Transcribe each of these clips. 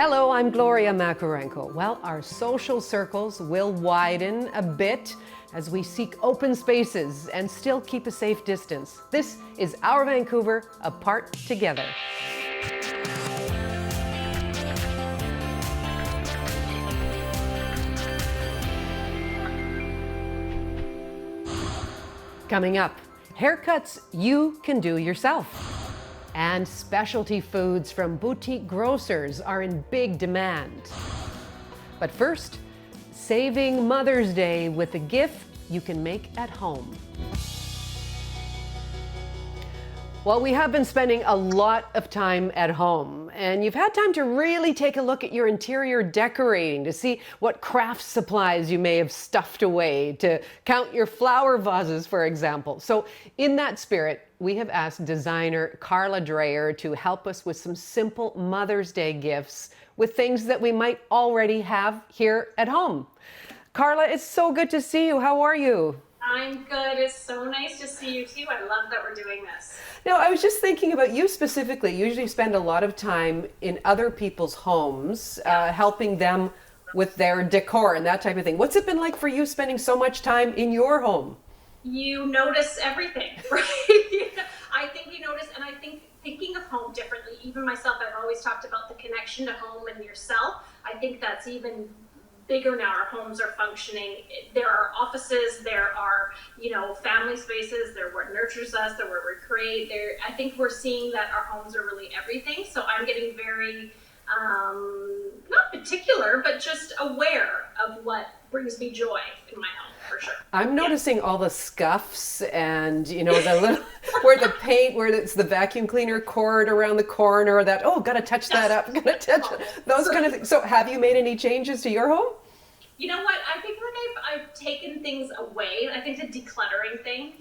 Hello, I'm Gloria Macarenko. Well, our social circles will widen a bit as we seek open spaces and still keep a safe distance. This is Our Vancouver, apart together. Coming up, haircuts you can do yourself. And specialty foods from boutique grocers are in big demand. But first, saving Mother's Day with a gift you can make at home. Well, we have been spending a lot of time at home, and you've had time to really take a look at your interior decorating to see what craft supplies you may have stuffed away, to count your flower vases, for example. So in that spirit, we have asked designer Carla Dreyer to help us with some simple Mother's Day gifts with things that we might already have here at home. Carla, it's so good to see you. How are you? I'm good. It's so nice to see you too. I love that we're doing this. Now, I was just thinking about you specifically. You usually spend a lot of time in other people's homes, helping them with their decor and that type of thing. What's it been like for you spending so much time in your home? You notice everything, right? I think you notice, and I think thinking of home differently, even myself, I've always talked about the connection to home and yourself. I think that's even bigger now. Our homes are functioning. There are offices, there are, family spaces, they're what nurtures us, they're where we create. I think we're seeing that our homes are really everything. So I'm getting very, not particular, but just aware of what brings me joy in my home, for sure. I'm noticing all the scuffs and, the little, where the paint, where it's the vacuum cleaner cord around the corner, that, gotta touch that up, gotta touch those kind of things. So have you made any changes to your home? You know what? I think I've taken things away. I think the decluttering thing,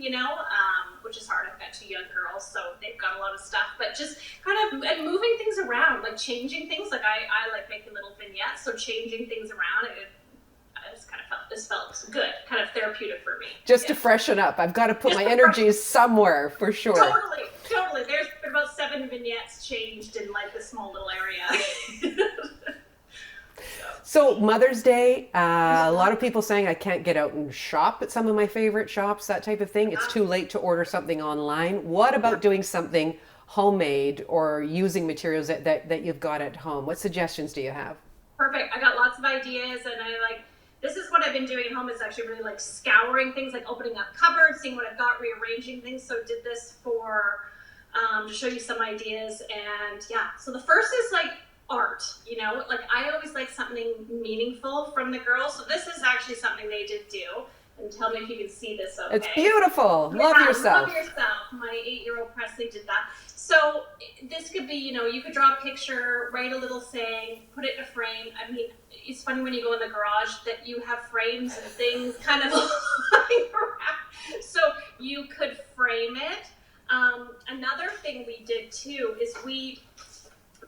which is hard. I've got 2 young girls, so they've got a lot of stuff. But just kind of and moving things around, like changing things. Like I like making little vignettes, so changing things around. I just kind of felt good, kind of therapeutic for me. Just to freshen up. I've got to put my energies somewhere for sure. Totally. There's been about 7 vignettes changed in like this small little area. So Mother's Day, a lot of people saying I can't get out and shop at some of my favorite shops, that type of thing. It's too late to order something online. What about doing something homemade or using materials that you've got at home? What suggestions do you have? Perfect. I got lots of ideas, and this is what I've been doing at home, is actually really like scouring things, like opening up cupboards, seeing what I've got, rearranging things. So did this for, to show you some ideas. And so the first is like art, I always like something meaningful from the girls. So this is actually something they did do. And tell me if you can see this, okay? It's beautiful. Love yourself. Love yourself. My 8-year-old Presley did that. So this could be, you could draw a picture, write a little saying, put it in a frame. I mean, it's funny when you go in the garage that you have frames and things kind of lying around. So you could frame it. Another thing we did too is we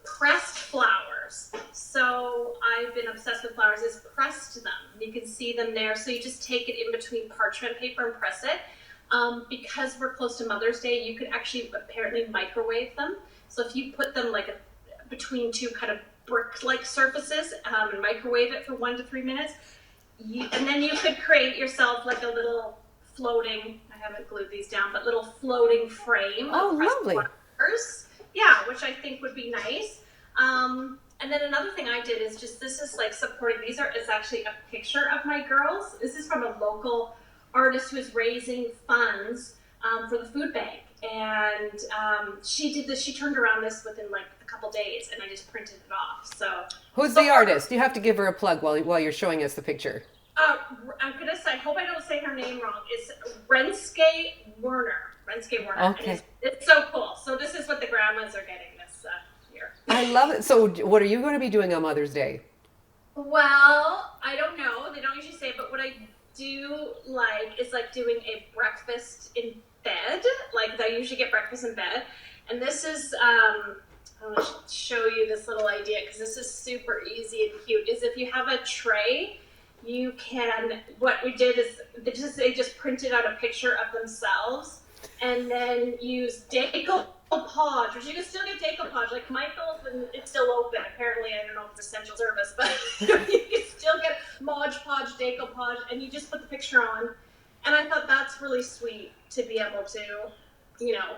pressed flowers. So I've been obsessed with flowers, is pressed them. You can see them there. So you just take it in between parchment paper and press it. Because we're close to Mother's Day, you could actually apparently microwave them. So if you put them between 2 kind of brick-like surfaces and microwave it for 1 to 3 minutes, and then you could create yourself like a little floating, I haven't glued these down, but little floating frame. Oh, lovely. Flowers. Yeah, which I think would be nice. And then another thing I did is this is like supporting, is actually a picture of my girls. This is from a local artist who is raising funds for the food bank. And she did this, she turned around this within like a couple days, and I just printed it off. So who's the artist? You have to give her a plug while you're showing us the picture. I'm gonna say, I hope I don't say her name wrong. It's Renske Werner. Okay. It's so cool. So this is what the grandmas are getting this year. I love it. So what are you going to be doing on Mother's Day? Well, I don't know. They don't usually say, but what I do is doing a breakfast in bed. I usually get breakfast in bed. And this is, I want to show you this little idea because this is super easy and cute, is if you have a tray, you can, what we did is they just printed out a picture of themselves and then use Deco Podge, which you can still get decoupage. Like Michael's, and it's still open. Apparently, I don't know if it's essential service, but you can still get Mod Podge, decoupage, and you just put the picture on. And I thought that's really sweet to be able to, you know,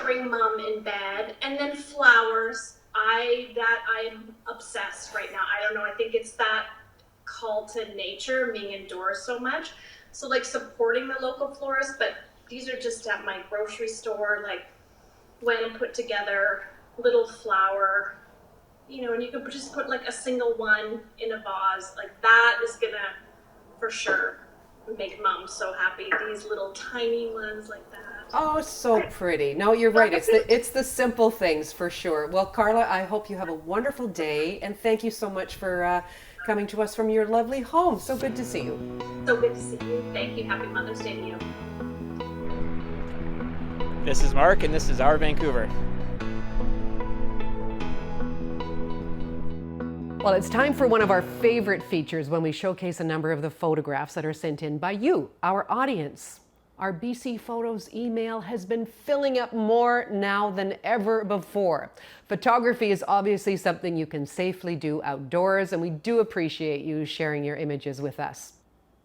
bring mom in bed. And then flowers. I'm obsessed right now. I don't know. I think it's that call to nature, being indoors so much. So like supporting the local florist, but these are just at my grocery store, like went and put together little flower, you know, and you could just put like a single one in a vase. Like that is gonna for sure make mom so happy. These little tiny ones like that. Oh, so pretty. No, you're right. It's the simple things for sure. Well, Carla, I hope you have a wonderful day, and thank you so much for coming to us from your lovely home. So good to see you. So good to see you. Thank you. Happy Mother's Day to you. This is Mark, and this is Our Vancouver. Well, it's time for one of our favorite features when we showcase a number of the photographs that are sent in by you, our audience. Our BC Photos email has been filling up more now than ever before. Photography is obviously something you can safely do outdoors, and we do appreciate you sharing your images with us.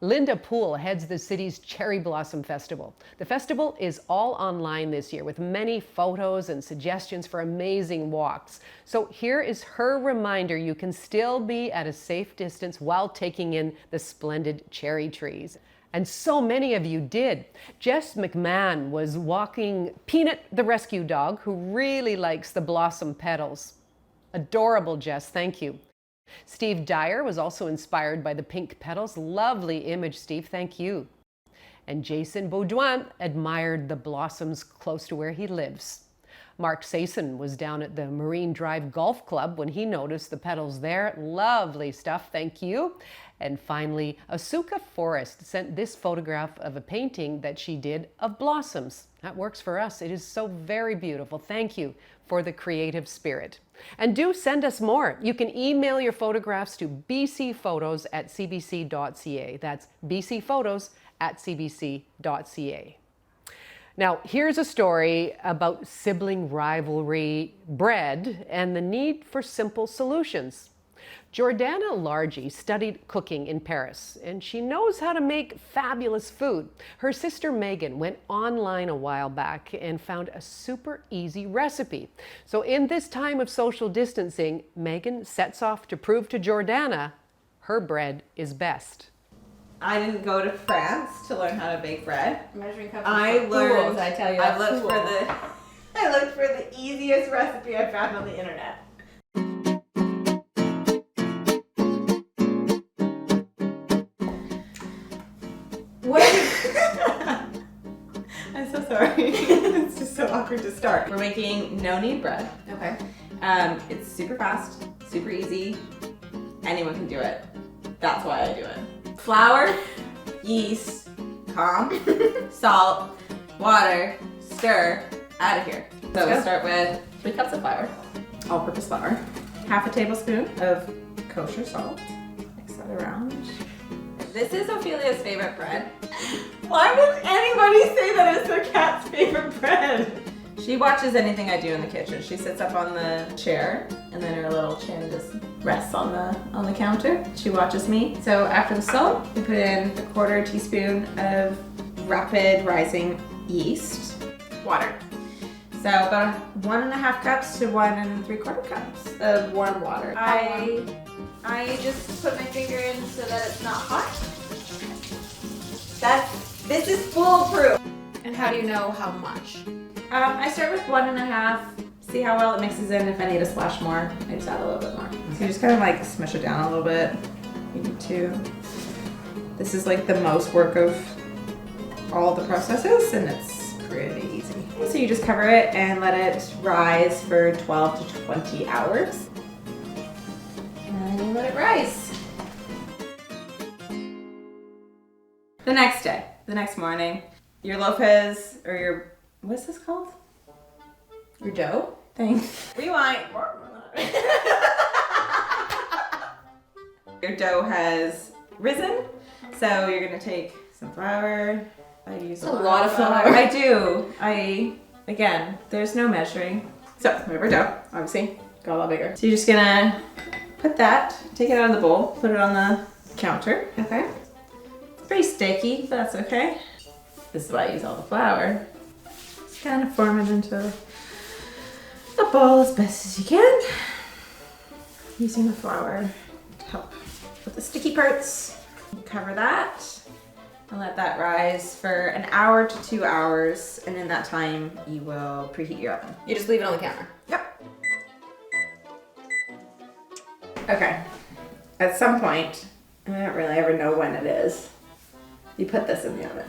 Linda Poole heads the city's Cherry Blossom Festival. The festival is all online this year with many photos and suggestions for amazing walks. So here is her reminder you can still be at a safe distance while taking in the splendid cherry trees. And so many of you did. Jess McMahon was walking Peanut the rescue dog, who really likes the blossom petals. Adorable, Jess, thank you. Steve Dyer was also inspired by the pink petals. Lovely image, Steve, thank you. And Jason Baudouin admired the blossoms close to where he lives. Mark Sason was down at the Marine Drive Golf Club when he noticed the petals there. Lovely stuff, thank you. And finally, Asuka Forrest sent this photograph of a painting that she did of blossoms. That works for us. It is so very beautiful. Thank you for the creative spirit. And do send us more. You can email your photographs to bcphotos@cbc.ca. That's bcphotos@cbc.ca. Now, here's a story about sibling rivalry, bread, and the need for simple solutions. Jordana Largy studied cooking in Paris, and she knows how to make fabulous food. Her sister Megan went online a while back and found a super easy recipe. So in this time of social distancing, Megan sets off to prove to Jordana her bread is best. I didn't go to France to learn how to bake bread. Measuring cups. I learned. I tell you. I looked for the easiest recipe I found on the internet. I'm so sorry. It's just so awkward to start. We're making no-knead bread. Okay. It's super fast, super easy. Anyone can do it. That's why I do it. Flour, yeast, salt, water, stir, out of here. So we'll start with 3 cups of flour, all-purpose flour, half a tablespoon of kosher salt. Mix that around. This is Ophelia's favorite bread. Why would anybody say that it's their cat's favorite bread? She watches anything I do in the kitchen. She sits up on the chair, and then her little chin just rests on the counter. She watches me. So after the salt, we put in a 1/4 teaspoon of rapid rising yeast, water. So about 1.5 cups to 1 3/4 cups of warm water. I just put my finger in so that it's not hot. This is foolproof. And how do you know how much? I start with 1.5, see how well it mixes in. If I need to splash more, I just add a little bit more. So you just kind of like smush it down a little bit. You need to. This is like the most work of all the processes, and it's pretty easy. So you just cover it and let it rise for 12 to 20 hours. And you let it rise. The next day, the next morning, your loaf has, or your, what's this called? Your dough? Thanks. Rewind. Your dough has risen, so you're gonna take some flour. I use a lot of flour. I do. I Again, there's no measuring. So we have our dough, obviously, got a lot bigger. So you're just gonna put that, take it out of the bowl, put it on the counter. Okay. It's pretty sticky, but that's okay. This is why I use all the flour. Just kind of form it into a ball as best as you can. Using the flour to help with the sticky parts. Cover that and let that rise for an hour to 2 hours. And in that time, you will preheat your oven. You just leave it on the counter. Yep. Okay. At some point, I don't really ever know when it is, you put this in the oven.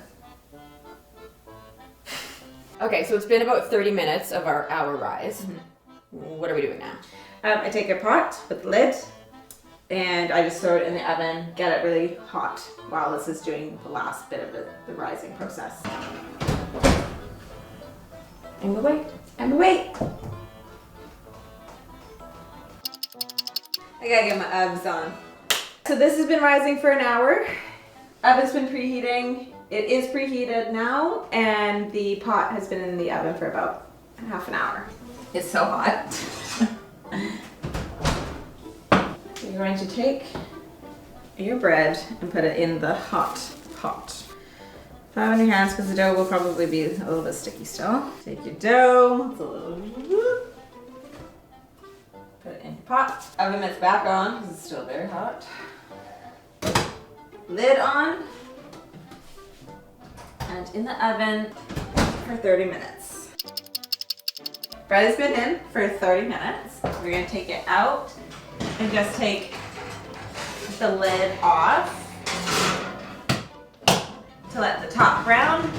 Okay, so it's been about 30 minutes of our hour rise. What are we doing now? I take a pot with the lid and I just throw it in the oven, get it really hot while this is doing the last bit of the rising process. And we wait, and we wait. I gotta get my ovens on. So this has been rising for an hour. Oven's been preheating. It is preheated now, and the pot has been in the oven for about half an hour. It's so hot. You're going to take your bread and put it in the hot pot. Put it on your hands because the dough will probably be a little bit sticky still. Take your dough, it's a little whoop. Put it in your pot. Oven mitts back on because it's still very hot. Lid on. And in the oven for 30 minutes. Bread has been in for 30 minutes. We're gonna take it out and just take the lid off to let the top brown.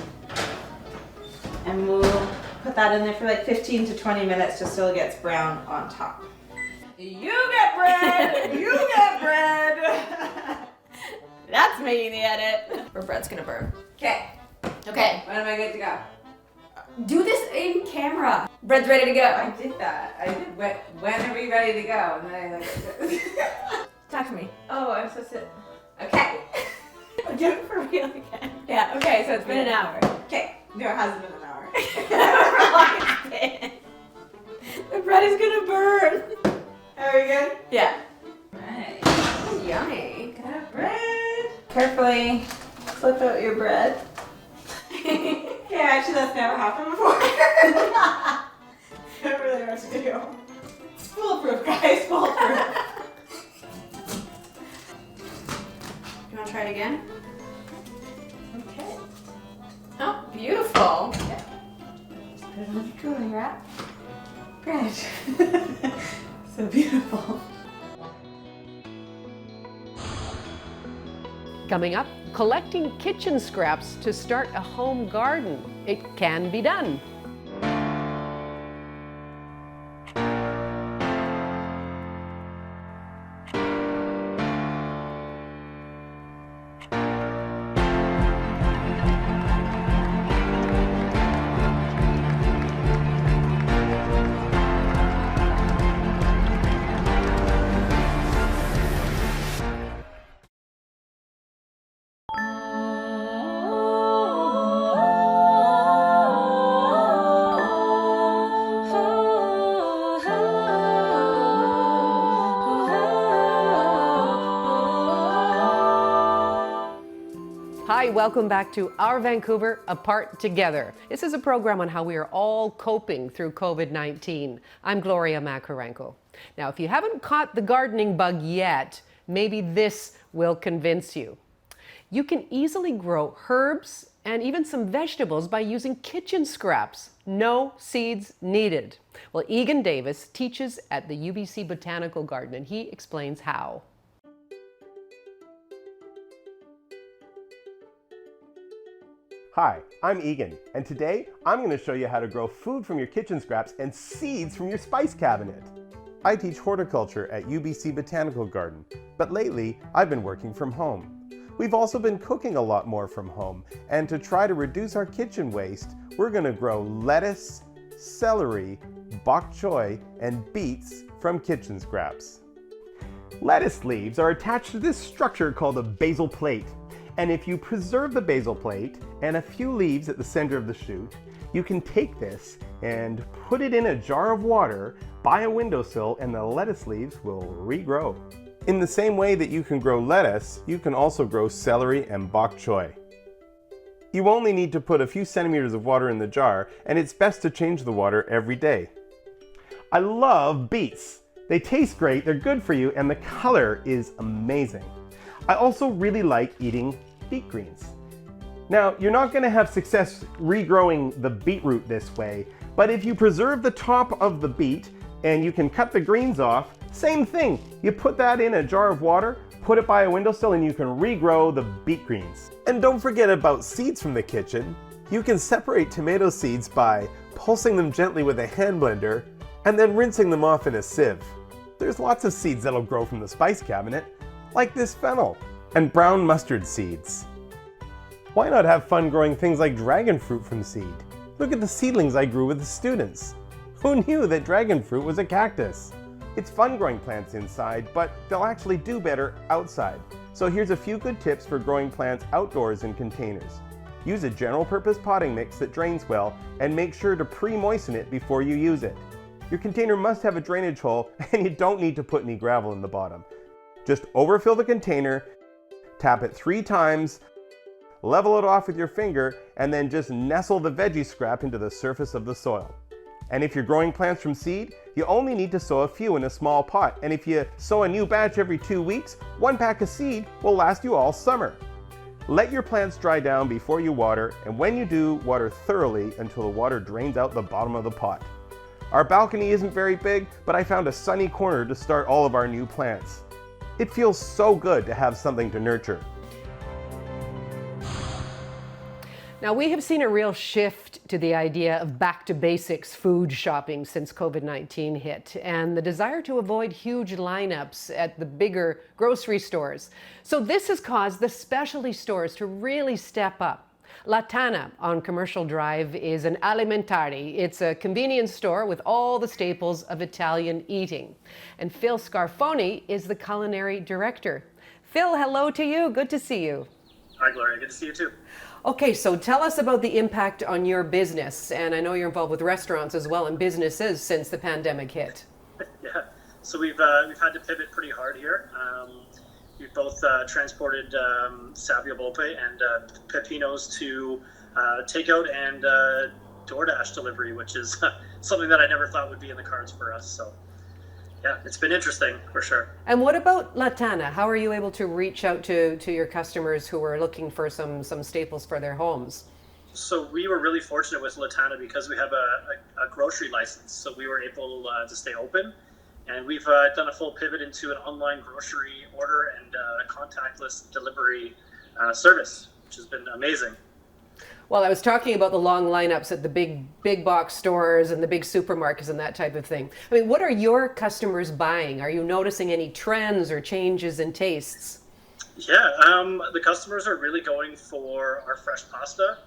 And we'll put that in there for like 15 to 20 minutes just so it gets brown on top. You get bread! You get bread! That's making the edit. Our bread's gonna burn. Okay. Okay. When am I good to go? Do this in camera. Bread's ready to go. I did that. I did. When are we ready to go? And then I like. Talk to me. Oh, I'm supposed to. Okay. Do it for real again. Yeah, okay, so it's been an hour. Okay. No, it hasn't been an hour. However long it's been. The bread is gonna burn. Are we good? Yeah. Right. Yummy. Got bread. Carefully flip out your bread. Okay, actually that's never happened before. It really hard to do. It's foolproof, guys. Foolproof. You wanna try it again? Okay. Oh, beautiful. Yeah. Just put it on your cooling wrap. Bread. So beautiful. Coming up, collecting kitchen scraps to start a home garden. It can be done. Hi, welcome back to Our Vancouver, Apart Together. This is a program on how we are all coping through COVID-19. I'm Gloria Macarenko. Now, if you haven't caught the gardening bug yet, maybe this will convince you. You can easily grow herbs and even some vegetables by using kitchen scraps. No seeds needed. Well, Egan Davis teaches at the UBC Botanical Garden, and he explains how. Hi, I'm Egan, and today I'm going to show you how to grow food from your kitchen scraps and seeds from your spice cabinet. I teach horticulture at UBC Botanical Garden, but lately I've been working from home. We've also been cooking a lot more from home, and to try to reduce our kitchen waste, we're going to grow lettuce, celery, bok choy, and beets from kitchen scraps. Lettuce leaves are attached to this structure called a basal plate. And if you preserve the basil plate and a few leaves at the center of the shoot, you can take this and put it in a jar of water by a windowsill and the lettuce leaves will regrow. In the same way that you can grow lettuce, you can also grow celery and bok choy. You only need to put a few centimeters of water in the jar, and it's best to change the water every day. I love beets. They taste great, they're good for you, and the color is amazing. I also really like eating beet greens. Now, you're not going to have success regrowing the beetroot this way, but if you preserve the top of the beet and you can cut the greens off, same thing. You put that in a jar of water, put it by a windowsill, and you can regrow the beet greens. And don't forget about seeds from the kitchen. You can separate tomato seeds by pulsing them gently with a hand blender and then rinsing them off in a sieve. There's lots of seeds that'll grow from the spice cabinet, like this fennel and brown mustard seeds. Why not have fun growing things like dragon fruit from seed? Look at the seedlings I grew with the students. Who knew that dragon fruit was a cactus? It's fun growing plants inside, but they'll actually do better outside. So here's a few good tips for growing plants outdoors in containers. Use a general purpose potting mix that drains well and make sure to pre-moisten it before you use it. Your container must have a drainage hole and you don't need to put any gravel in the bottom. Just overfill the container, tap it 3 times, level it off with your finger, and then just nestle the veggie scrap into the surface of the soil. And if you're growing plants from seed, you only need to sow a few in a small pot. And if you sow a new batch every 2 weeks, 1 pack of seed will last you all summer. Let your plants dry down before you water, and when you do, water thoroughly until the water drains out the bottom of the pot. Our balcony isn't very big, but I found a sunny corner to start all of our new plants. It feels so good to have something to nurture. Now, we have seen a real shift to the idea of back to basics food shopping since COVID-19 hit, and the desire to avoid huge lineups at the bigger grocery stores. So this has caused the specialty stores to really step up. La Tana on Commercial Drive is an alimentari. It's a convenience store with all the staples of Italian eating. And Phil Scarfoni is the culinary director. Phil, hello to you. Good to see you. Hi, Gloria. Good to see you too. Okay, so tell us about the impact on your business. And I know you're involved with restaurants as well and businesses since the pandemic hit. Yeah, so we've had to pivot pretty hard here. We've both transported Savio Volpe and Pepinos to takeout and DoorDash delivery, which is something that I never thought would be in the cards for us. So yeah, it's been interesting for sure. And what about La Tana? How are you able to reach out to your customers who are looking for some staples for their homes? So we were really fortunate with La Tana because we have a grocery license, so we were able to stay open. And we've done a full pivot into an online grocery order and contactless delivery service, which has been amazing. Well, I was talking about the long lineups at the big box stores and the big supermarkets and that type of thing. I mean, what are your customers buying? Are you noticing any trends or changes in tastes? Yeah, the customers are really going for our fresh pasta.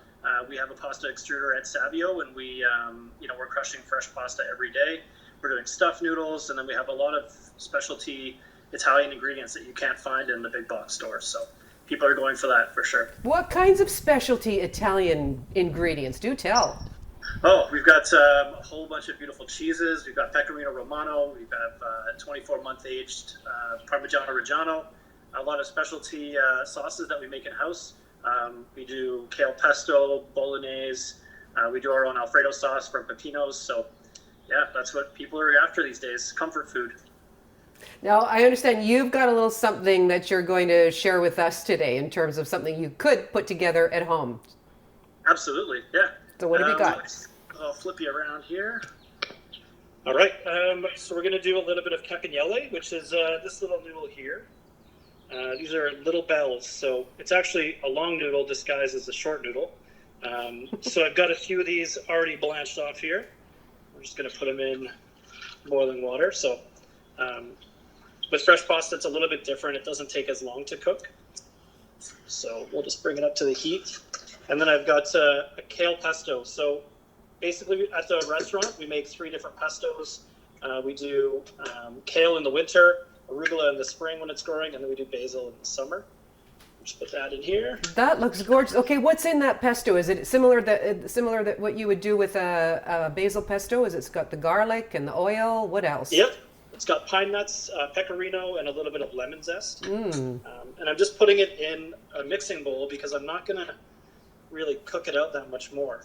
We have a pasta extruder at Savio, and we're crushing fresh pasta every day. We're doing stuffed noodles, and then we have a lot of specialty Italian ingredients that you can't find in the big box stores. So people are going for that for sure. What kinds of specialty Italian ingredients? Do tell. Oh, we've got a whole bunch of beautiful cheeses. We've got Pecorino Romano. We have 24-month aged Parmigiano Reggiano. A lot of specialty sauces that we make in-house. We do kale pesto, bolognese. We do our own Alfredo sauce from Pepinos. So yeah, that's what people are after these days, comfort food. Now, I understand you've got a little something that you're going to share with us today in terms of something you could put together at home. Absolutely, yeah. So what have you got? I'll flip you around here. All right, so we're going to do a little bit of campagnole, which is this little noodle here. These are little bells, so it's actually a long noodle disguised as a short noodle. So I've got a few of these already blanched off here. We're just going to put them in boiling water. So with fresh pasta, it's a little bit different. It doesn't take as long to cook. So we'll just bring it up to the heat. And then I've got a kale pesto. So basically at the restaurant, we make 3 different pestos. We do kale in the winter, arugula in the spring when it's growing, and then we do basil in the summer. Just put that in here. That looks gorgeous. Okay, what's in that pesto? Is it similar that what you would do with a basil pesto? Is it's got the garlic and the oil? What else? Yep. It's got pine nuts, pecorino, and a little bit of lemon zest. And I'm just putting it in a mixing bowl because I'm not going to really cook it out that much more.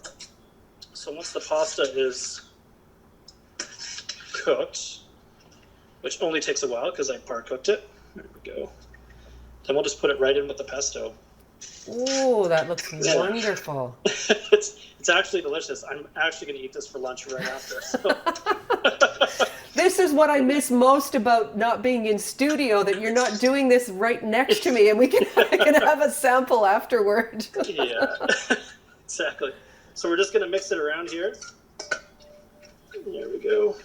So once the pasta is cooked, which only takes a while because I par-cooked it, there we go. Then we'll just put it right in with the pesto. Oh, that looks wonderful. It's actually delicious. I'm actually going to eat this for lunch right after. So. This is what I miss most about not being in studio, that you're not doing this right next to me and I can have a sample afterward. Yeah, exactly. So we're just going to mix it around here. There we go.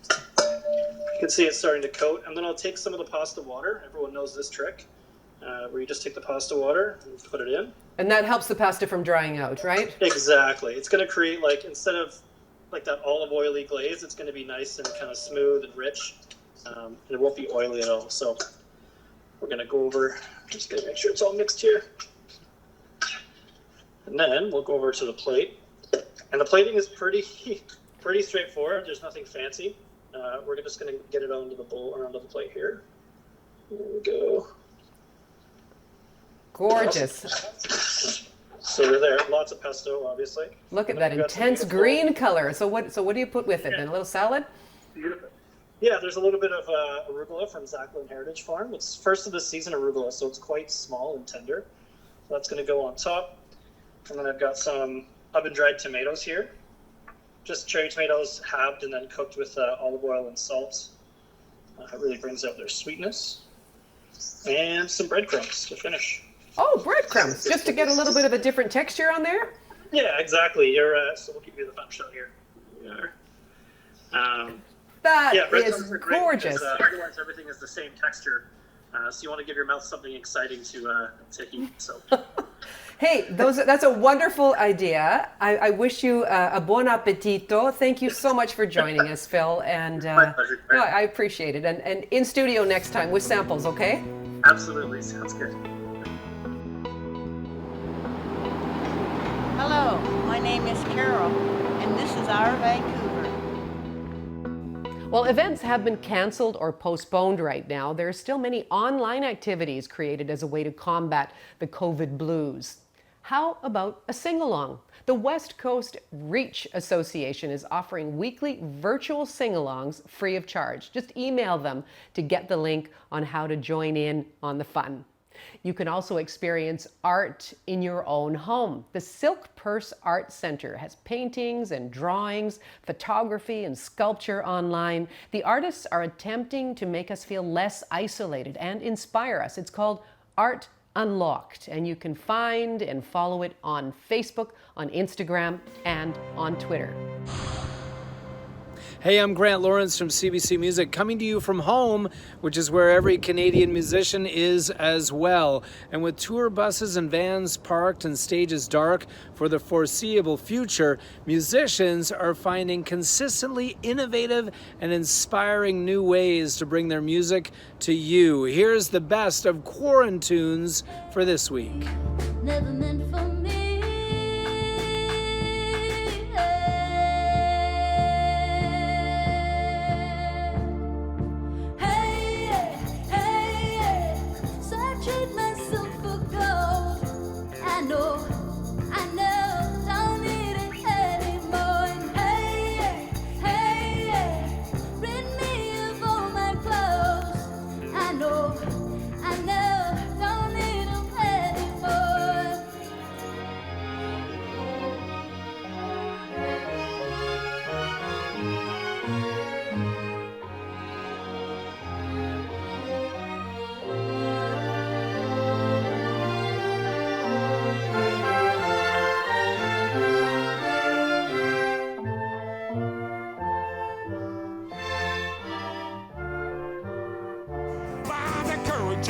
You can see it's starting to coat. And then I'll take some of the pasta water. Everyone knows this trick, where you just take the pasta water and put it in. And that helps the pasta from drying out, right? Exactly. It's going to create, like, instead of like that olive oily glaze, it's going to be nice and kind of smooth and rich. And it won't be oily at all. So we're going to go over, just going to make sure it's all mixed here. And then we'll go over to the plate. And the plating is pretty straightforward. There's nothing fancy. We're just going to get it onto the bowl or onto the plate here. There we go. Gorgeous. So we're there. Lots of pesto, obviously. Look at that intense green color. So what do you put with it then? A little salad? Beautiful. Yeah, there's a little bit of arugula from Zachlin Heritage Farm. It's first of the season arugula, so it's quite small and tender. So that's going to go on top. And then I've got some oven-dried tomatoes here. Just cherry tomatoes halved and then cooked with olive oil and salt. It really brings out their sweetness. And some breadcrumbs to finish. Oh, breadcrumbs, just to get a little bit of a different texture on there? Yeah, exactly. So we'll give you the thumb shot here. Here we are. That yeah, is gorgeous. Because, otherwise, everything is the same texture. So you want to give your mouth something exciting to eat. So. Hey, that's a wonderful idea. I wish you a buon appetito. Thank you so much for joining us, Phil. And my pleasure. no, I appreciate it. And in studio next time with samples, okay? Absolutely, sounds good. Hello, my name is Carol, and this is Our Vancouver. Well, events have been canceled or postponed right now. There are still many online activities created as a way to combat the COVID blues. How about a sing-along? The West Coast Reach Association is offering weekly virtual sing-alongs free of charge. Just email them to get the link on how to join in on the fun. You can also experience art in your own home. The Silk Purse Art Center has paintings and drawings, photography and sculpture online. The artists are attempting to make us feel less isolated and inspire us. It's called Art Unlocked, and you can find and follow it on Facebook, on Instagram, and on Twitter. Hey, I'm Grant Lawrence from CBC Music, coming to you from home, which is where every Canadian musician is as well. And with tour buses and vans parked and stages dark for the foreseeable future, musicians are finding consistently innovative and inspiring new ways to bring their music to you. Here's the best of Quarantunes for this week. Never meant for me.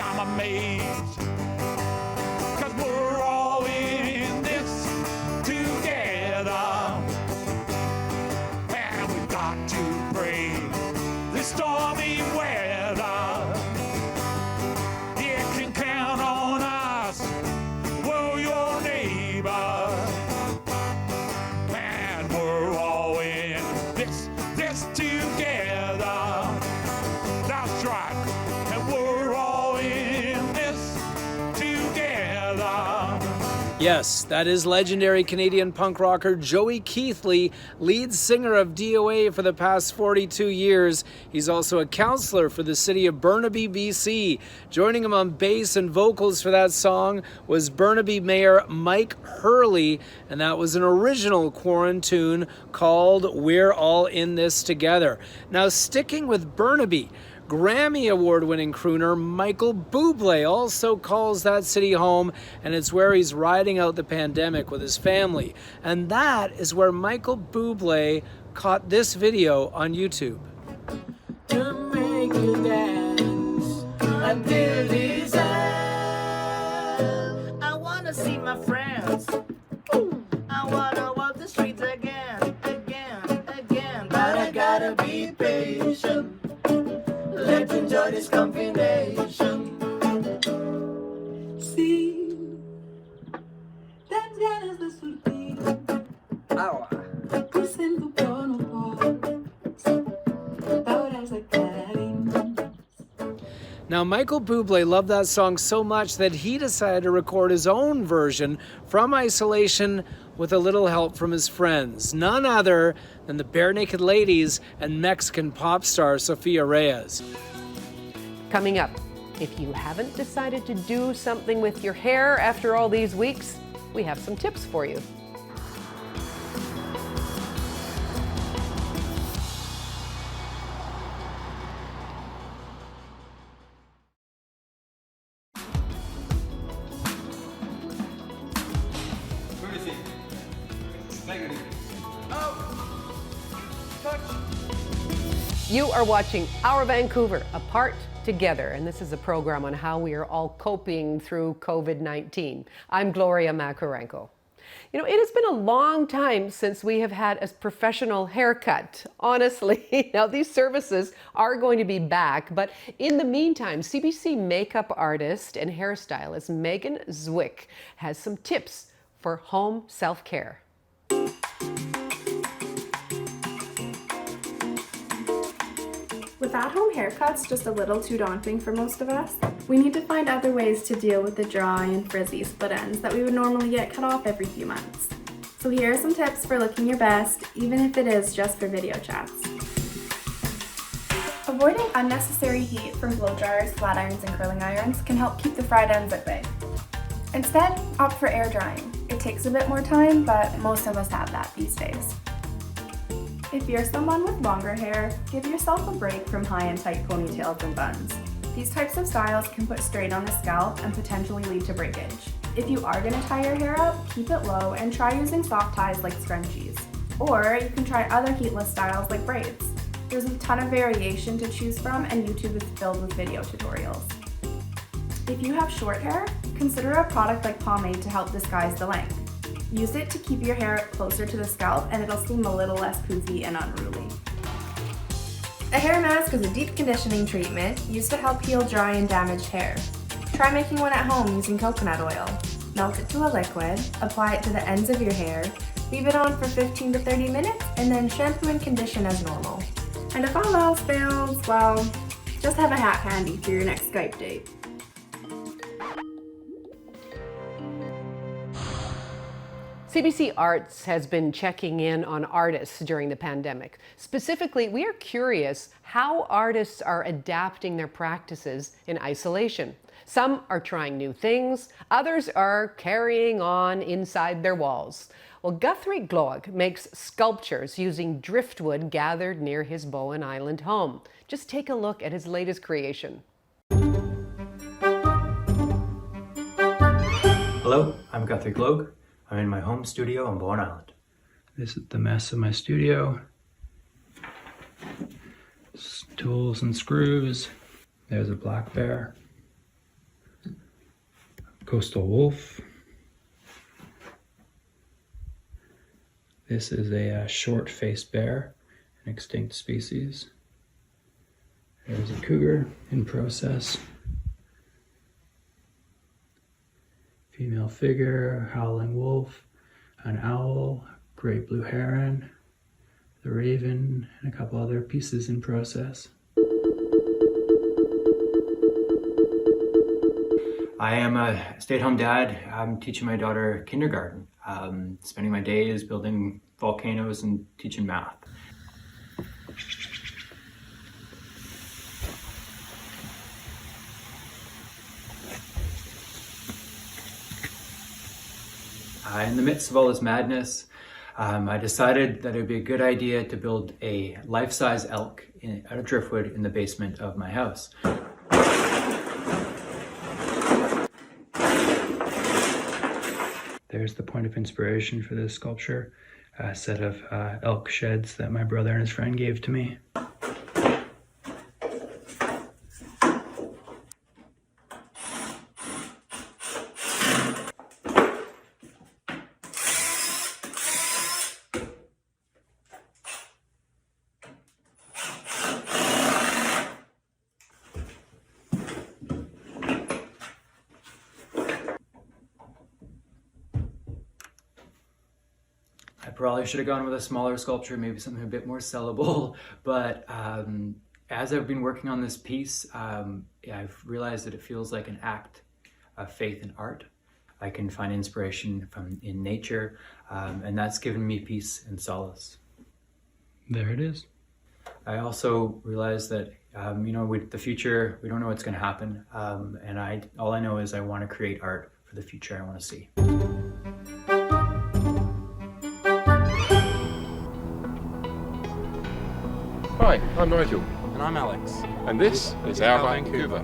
I'm amazed, 'cause we're all in this together, and we've got to brave this stormy weather. You can count on us Yes, that is legendary Canadian punk rocker Joey Keithley, lead singer of DOA for the past 42 years. He's also a councillor for the city of Burnaby, BC. Joining him on bass and vocals for that song was Burnaby Mayor Mike Hurley, and that was an original Quarren tune called We're All In This Together. Now, sticking with Burnaby, Grammy Award-winning crooner Michael Bublé also calls that city home, and it's where he's riding out the pandemic with his family. And that is where Michael Bublé caught this video on YouTube. To make you dance until this end. I wanna see my friends. I wanna walk the streets again, but I gotta be patient. Let's enjoy this combination. See, that's ganas de surtir. Tu sento por horas a carinho. Now, Michael Bublé loved that song so much that he decided to record his own version from isolation with a little help from his friends, none other than the Bare Naked Ladies and Mexican pop star Sofia Reyes. Coming up, if you haven't decided to do something with your hair after all these weeks, we have some tips for you. You are watching Our Vancouver, Apart Together, and this is a program on how we are all coping through COVID-19. I'm Gloria Macarenko. You know, it has been a long time since we have had a professional haircut, honestly. Now, these services are going to be back, but in the meantime, CBC makeup artist and hairstylist Megan Zwick has some tips for home self-care. With at-home haircuts just a little too daunting for most of us, we need to find other ways to deal with the dry and frizzy split ends that we would normally get cut off every few months. So here are some tips for looking your best, even if it is just for video chats. Avoiding unnecessary heat from blow dryers, flat irons, and curling irons can help keep the fried ends at bay. Instead, opt for air drying. It takes a bit more time, but most of us have that these days. If you're someone with longer hair, give yourself a break from high and tight ponytails and buns. These types of styles can put strain on the scalp and potentially lead to breakage. If you are going to tie your hair up, keep it low and try using soft ties like scrunchies. Or you can try other heatless styles like braids. There's a ton of variation to choose from, and YouTube is filled with video tutorials. If you have short hair, consider a product like pomade to help disguise the length. Use it to keep your hair closer to the scalp and it'll seem a little less poofy and unruly. A hair mask is a deep conditioning treatment used to help heal dry and damaged hair. Try making one at home using coconut oil. Melt it to a liquid, apply it to the ends of your hair, leave it on for 15 to 30 minutes, and then shampoo and condition as normal. And if all else fails, well, just have a hat handy for your next Skype date. CBC Arts has been checking in on artists during the pandemic. Specifically, we are curious how artists are adapting their practices in isolation. Some are trying new things, others are carrying on inside their walls. Well, Guthrie Gloag makes sculptures using driftwood gathered near his Bowen Island home. Just take a look at his latest creation. Hello, I'm Guthrie Gloag. I'm in my home studio on Bowen Island. This is the mess of my studio. Tools and screws. There's a black bear. Coastal wolf. This is a short-faced bear, an extinct species. There's a cougar in process. Female figure, howling wolf, an owl, great blue heron, the raven, and a couple other pieces in process. I am a stay-at-home dad. I'm teaching my daughter kindergarten, spending my days building volcanoes and teaching math. In the midst of all this madness, I decided that it would be a good idea to build a life-size elk out of driftwood in the basement of my house. There's the point of inspiration for this sculpture, a set of elk sheds that my brother and his friend gave to me. I probably should have gone with a smaller sculpture, maybe something a bit more sellable, but as I've been working on this piece, I've realized that it feels like an act of faith in art. I can find inspiration in nature, and that's given me peace and solace. There it is. I also realized that, with the future, we don't know what's going to happen, and all I know is I want to create art for the future I want to see. Hi, I'm Nigel. And I'm Alex. And this is Our Vancouver.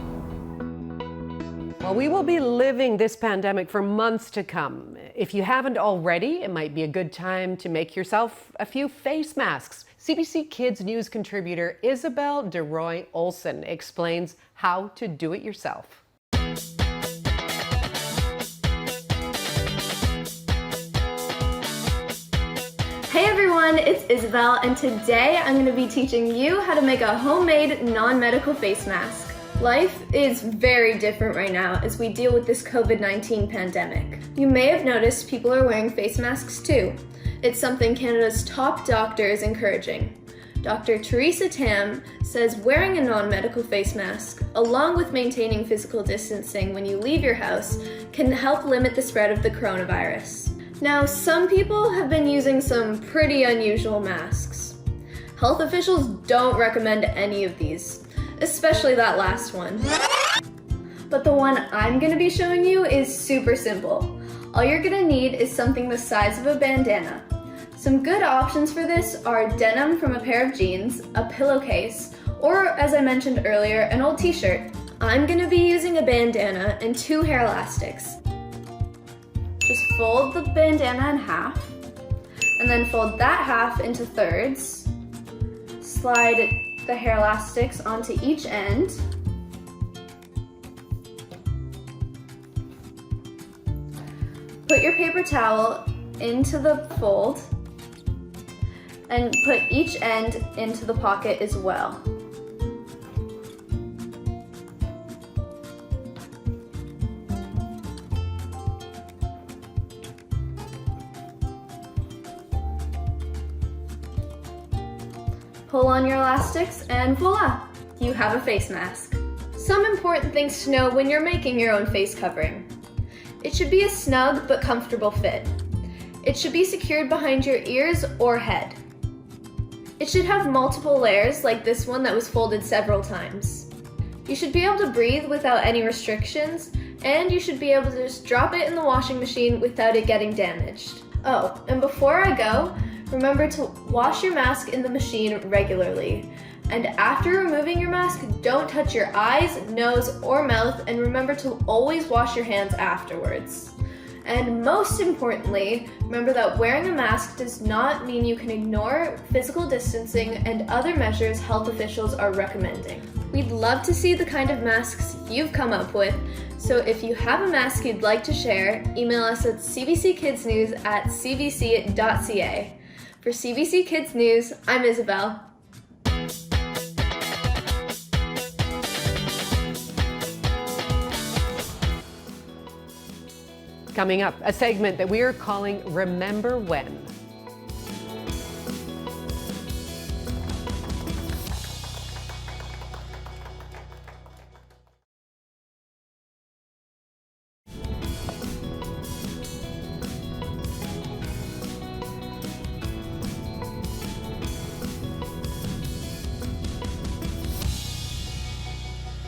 Well, we will be living this pandemic for months to come. If you haven't already, it might be a good time to make yourself a few face masks. CBC Kids News contributor Isabel DeRoy Olsen explains how to do it yourself. Hey everyone, it's Isabel, and today I'm going to be teaching you how to make a homemade non-medical face mask. Life is very different right now as we deal with this COVID-19 pandemic. You may have noticed people are wearing face masks too. It's something Canada's top doctor is encouraging. Dr. Teresa Tam says wearing a non-medical face mask, along with maintaining physical distancing when you leave your house, can help limit the spread of the coronavirus. Now, some people have been using some pretty unusual masks. Health officials don't recommend any of these, especially that last one. But the one I'm going to be showing you is super simple. All you're going to need is something the size of a bandana. Some good options for this are denim from a pair of jeans, a pillowcase, or as I mentioned earlier, an old t-shirt. I'm going to be using a bandana and 2 hair elastics. Just fold the bandana in half, and then fold that half into thirds. Slide the hair elastics onto each end. Put your paper towel into the fold, and put each end into the pocket as well. Pull on your elastics and voila, you have a face mask. Some important things to know when you're making your own face covering. It should be a snug but comfortable fit. It should be secured behind your ears or head. It should have multiple layers like this one that was folded several times. You should be able to breathe without any restrictions, and you should be able to just drop it in the washing machine without it getting damaged. Oh, and before I go, remember to wash your mask in the machine regularly. And after removing your mask, don't touch your eyes, nose, or mouth, and remember to always wash your hands afterwards. And most importantly, remember that wearing a mask does not mean you can ignore physical distancing and other measures health officials are recommending. We'd love to see the kind of masks you've come up with, so if you have a mask you'd like to share, email us at cbckidsnews@cbc.ca. For CBC Kids News, I'm Isabel. Coming up, a segment that we are calling Remember When.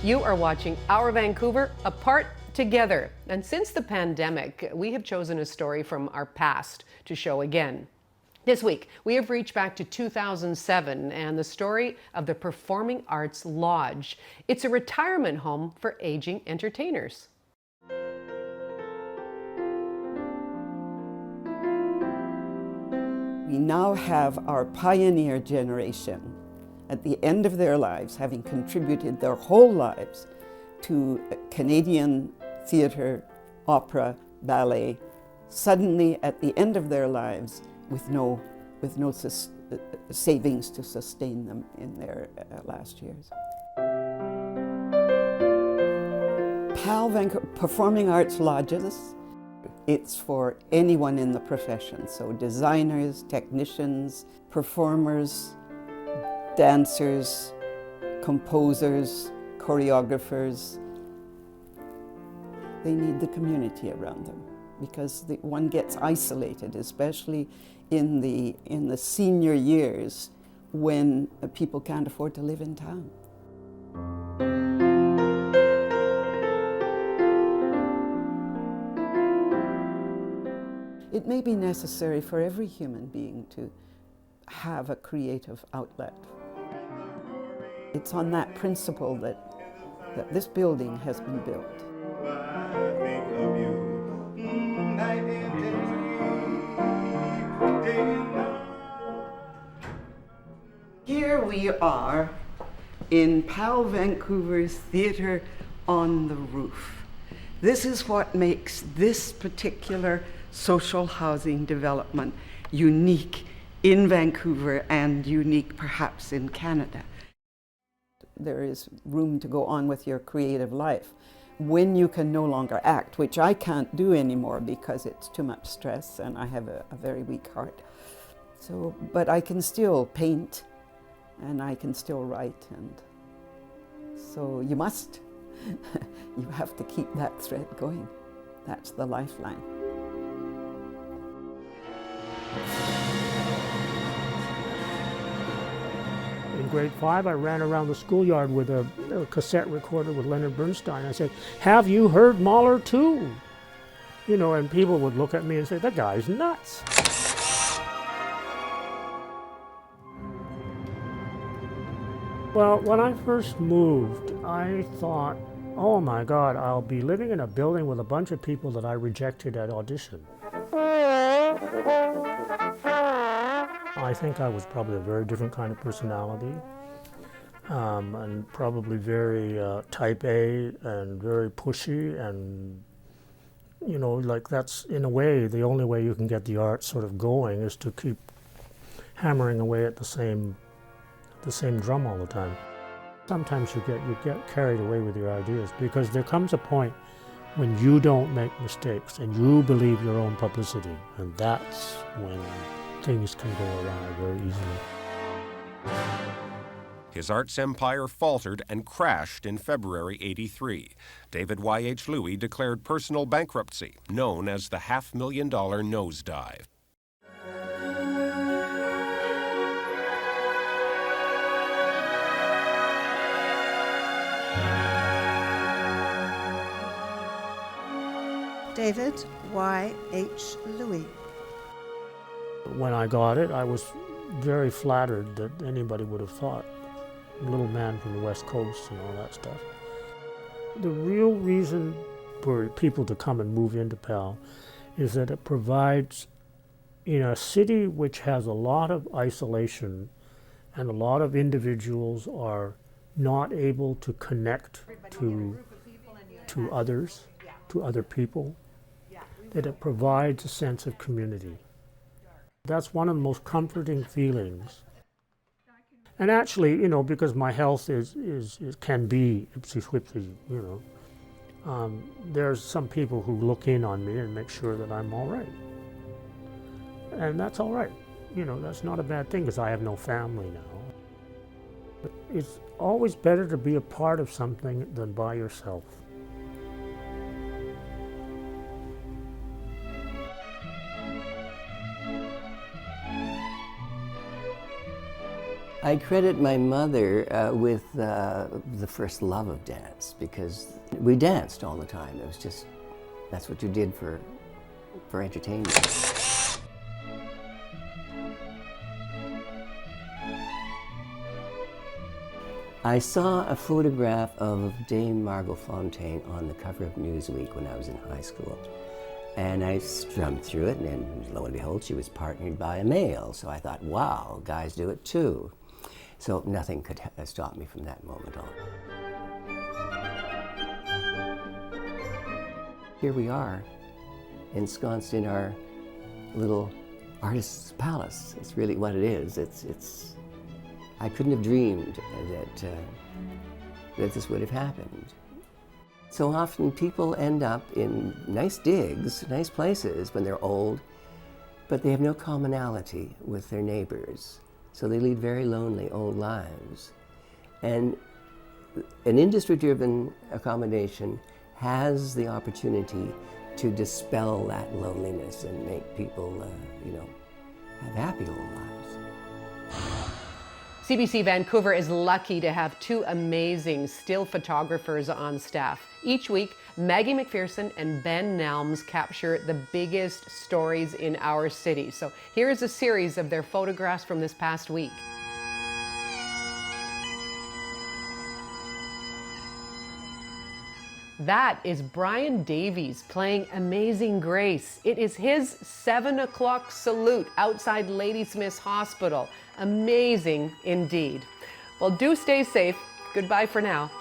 You are watching Our Vancouver, Apart Together. And since the pandemic, we have chosen a story from our past to show again. This week, we have reached back to 2007 and the story of the Performing Arts Lodge. It's a retirement home for aging entertainers. We now have our pioneer generation at the end of their lives, having contributed their whole lives to Canadian theatre, opera, ballet, suddenly at the end of their lives with no savings to sustain them in their last years. PAL Vancouver Performing Arts Lodges, it's for anyone in the profession, so designers, technicians, performers, dancers, composers, choreographers. They need the community around them because one gets isolated, especially in the senior years when people can't afford to live in town. It may be necessary for every human being to have a creative outlet. It's on that principle that this building has been built. Here we are in PAL Vancouver's Theatre on the Roof. This is what makes this particular social housing development unique in Vancouver and unique perhaps in Canada. There is room to go on with your creative life when you can no longer act, which I can't do anymore because it's too much stress and I have a very weak heart. So, but I can still paint and I can still write, and so you must. You have to keep that thread going. That's the lifeline. In grade 5, I ran around the schoolyard with a cassette recorder with Leonard Bernstein. I said, "Have you heard Mahler too?" You know, and people would look at me and say, "That guy's nuts." Well, when I first moved, I thought, oh my God, I'll be living in a building with a bunch of people that I rejected at audition. I think I was probably a very different kind of personality, and probably very type A and very pushy, and you know, like that's in a way the only way you can get the art sort of going is to keep hammering away at the same drum all the time. Sometimes you get carried away with your ideas because there comes a point when you don't make mistakes and you believe your own publicity, and that's when things can go awry very easily. His arts empire faltered and crashed in February '83. David Y.H. Louis declared personal bankruptcy, known as the $500,000 nosedive. David Y.H. Louis. When I got it, I was very flattered that anybody would have thought, a little man from the West Coast and all that stuff. The real reason for people to come and move into PAL is that it provides, in a city which has a lot of isolation and a lot of individuals are not able to connect to others, to other people, that it provides a sense of community. That's one of the most comforting feelings. And actually, you know, because my health can be ipsy-whipsy, you know, there's some people who look in on me and make sure that I'm all right. And that's all right. You know, that's not a bad thing because I have no family now. But it's always better to be a part of something than by yourself. I credit my mother with the first love of dance, because we danced all the time. It was just, that's what you did for entertainment. I saw a photograph of Dame Margot Fontaine on the cover of Newsweek when I was in high school. And I strummed through it, and lo and behold, she was partnered by a male. So I thought, wow, guys do it too. So nothing could stop me from that moment on. Here we are, ensconced in our little artist's palace. It's really what it is. I couldn't have dreamed that this would have happened. So often people end up in nice digs, nice places when they're old, but they have no commonality with their neighbors. So they lead very lonely old lives. And an industry-driven accommodation has the opportunity to dispel that loneliness and make people, have happy old lives. CBC Vancouver is lucky to have two amazing still photographers on staff. Each week, Maggie McPherson and Ben Nelms capture the biggest stories in our city. So here's a series of their photographs from this past week. That is Brian Davies playing Amazing Grace. It is his 7 o'clock salute outside Ladysmith's Hospital. Amazing indeed. Well, do stay safe. Goodbye for now.